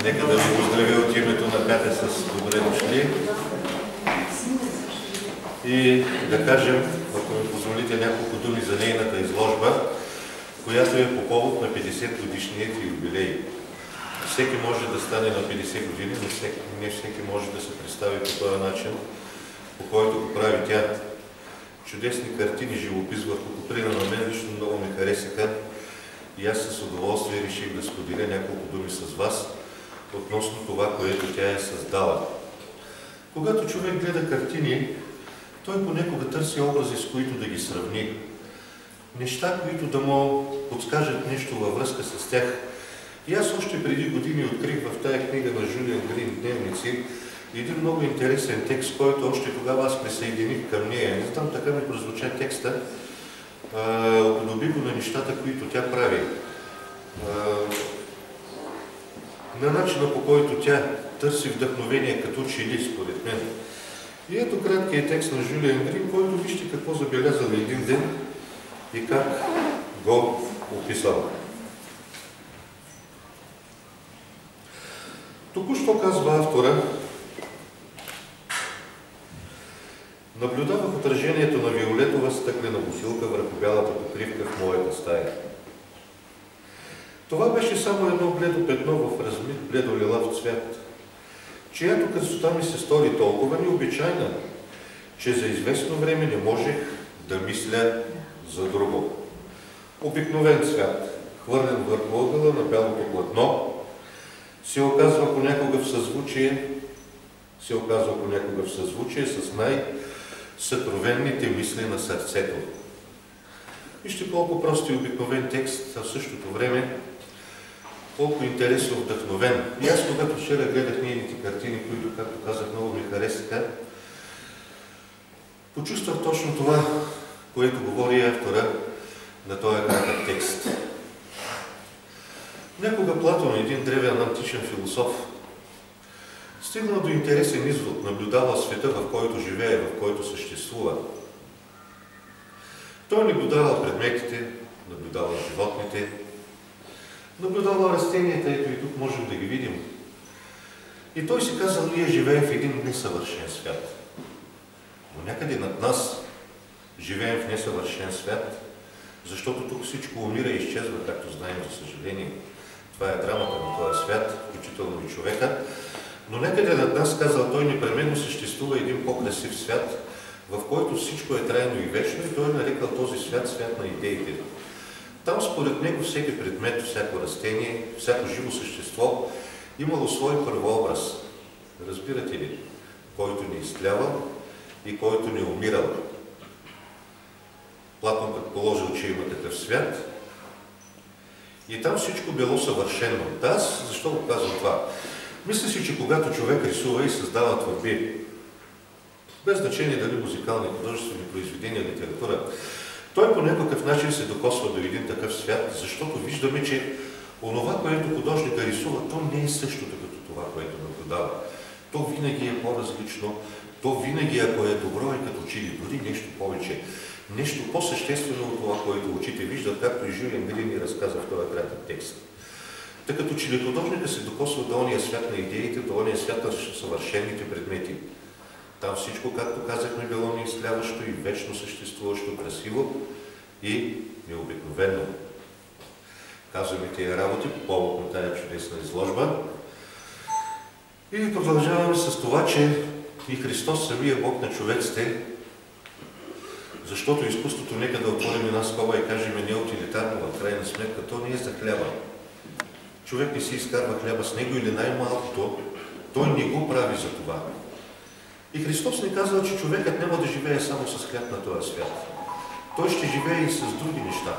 Нека да ви поздравя от името на Катя с добре дошли. И да кажем, ако ми позволите, няколко думи за нейната изложба, която е по повод на 50 годишният юбилей. Всеки може да стане на 50 години, но не всеки може да се представи по този начин, по който го прави тя. Чудесни картини, живопис върху куприна на мен лично много ми харесаха и аз с удоволствие реших да споделя няколко думи с вас относно това, което тя е създала. Когато човек гледа картини, той понякога търси образи, с които да ги сравни. Неща, които да му подскажат нещо във връзка с тях. И аз още преди години открих в тая книга на Жулиан Грин "Дневници" един много интересен текст, който още тогава аз присъединих към нея. Не знам, така ми прозвуча текста, уподоби го на нещата, които тя прави. На начина, по който тя търси вдъхновение като че ли, според мен. И ето краткият текст на Жулиан Грин, който вижте какво забелязал един ден и как го описал. Току-що, казва автора, наблюдавах отражението на виолетова стъклена бутилка върху бялата покривка в моята стая. Това беше само едно бледо петно в размит бледо-лилав цвят, чиято красота ми се стори толкова необичайна, че за известно време не можех да мисля за друго. Обикновен цвят, хвърлен върху ъгъла на бялото платно, се оказва понякога в съзвучие с най-съкровенните мисли на сърцето. Вижте колко прост и обикновен текст, а в същото време колко интересно вдъхновен. И аз, когато вчера гледах нейните картини, които, както казах, много ми харесаха, почувствах точно това, което говори автора на този кратък текст. Някога Платон, един древен античен философ, стигнал до интересен извод, наблюдавал света, в който живее, в който съществува. Той наблюдавал предметите, наблюдавал животните, наблюдавал растенията, ето и тук можем да ги видим. И той си казал, ние живеем в един несъвършен свят. Но някъде над нас живеем в несъвършен свят, защото тук всичко умира и изчезва, както знаем, за съжаление. Това е драмата на този свят, включително и човека. Но някъде над нас, казал той, непременно съществува един по-красив свят, в който всичко е трайно и вечно, и той нарекал този свят свят на идеите. Там според него всеки предмет, всяко растение, всяко живо същество имало свой първообраз. Разбирате ли? Който не изтлявал и който не умирал. Платон предположил, че има такъв свят. И там всичко било съвършено. Аз защо го казвам това? Мисля си, че когато човек рисува и създава творби, без значение дали музикални, художествени произведения, литература, той по някакъв начин се докосва до един такъв свят, защото виждаме, че онова, което художника рисува, то не е същото като това, което наблюдава. То винаги е по-различно, то винаги, ако е добро, и като че ли дори нещо повече, нещо по-съществено от това, което очите виждат, както и Жулиан Грин ни разказва в този кратък текст. Тъй като че ли художника се докосва до ония свят на идеите, до ония свят на съвършените предмети. Там всичко, както казахме, било неизтляващо и вечно съществуващо, красиво и необикновено. Казваме тия работи по повод на тая чудесна изложба. И продължаваме с това, че и Христос, самия Бог на човеците, защото изкуството, нека да отворим една скоба и кажем, не е утилитарно, в крайна сметка, то не е за хляба. Човек не си изкарва хляба с него или най-малкото, той не го прави за това. И Христос ни казва, че човекът няма да живее само с хляб на този свят. Той ще живее и с други неща.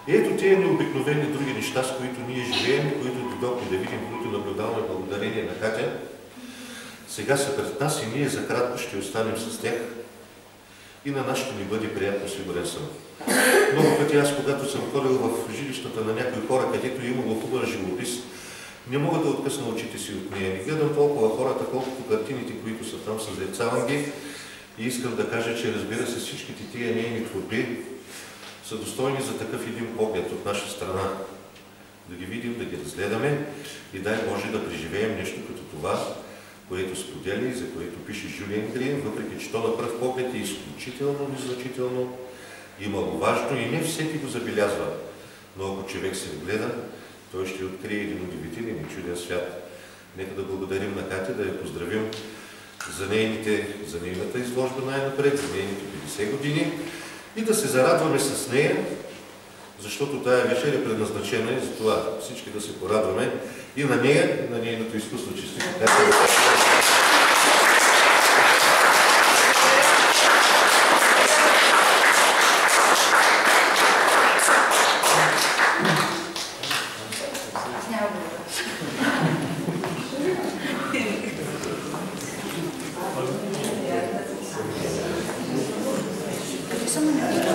И ето тези необикновени други неща, с които ние живеем, които дойдохме да видим, които наблюдаваме благодарение на Катя, сега са пред нас и ние за кратко ще останем с тях и на нас ще ни бъде приятно, сигурен съм. Много пъти аз, когато съм ходил в жилищата на някои хора, където имало хубав живопис, не мога да откъсна очите си от нея. Не гледам толкова хората, колкото картините, които са там, съзерцавам ги. И искам да кажа, че разбира се, всичките тия нейни творби са достойни за такъв един поглед от наша страна. да ги видим, да ги разгледаме и дай Боже да преживеем нещо като това, което споделя и за което пише Жюлиен Грин, въпреки че то на пръв поглед е изключително незначително и маловажно и не всеки го забелязва. Но ако човек се вгледа, той ще открие един удивителен и чуден свят. Нека да благодарим на Катя, да я поздравим за нейната изложба най-напред, за нейните 50 години и да се зарадваме с нея, защото тая вечер е предназначена и за това всички да се порадваме и на нея, и на нейното изкуство. Честито. Само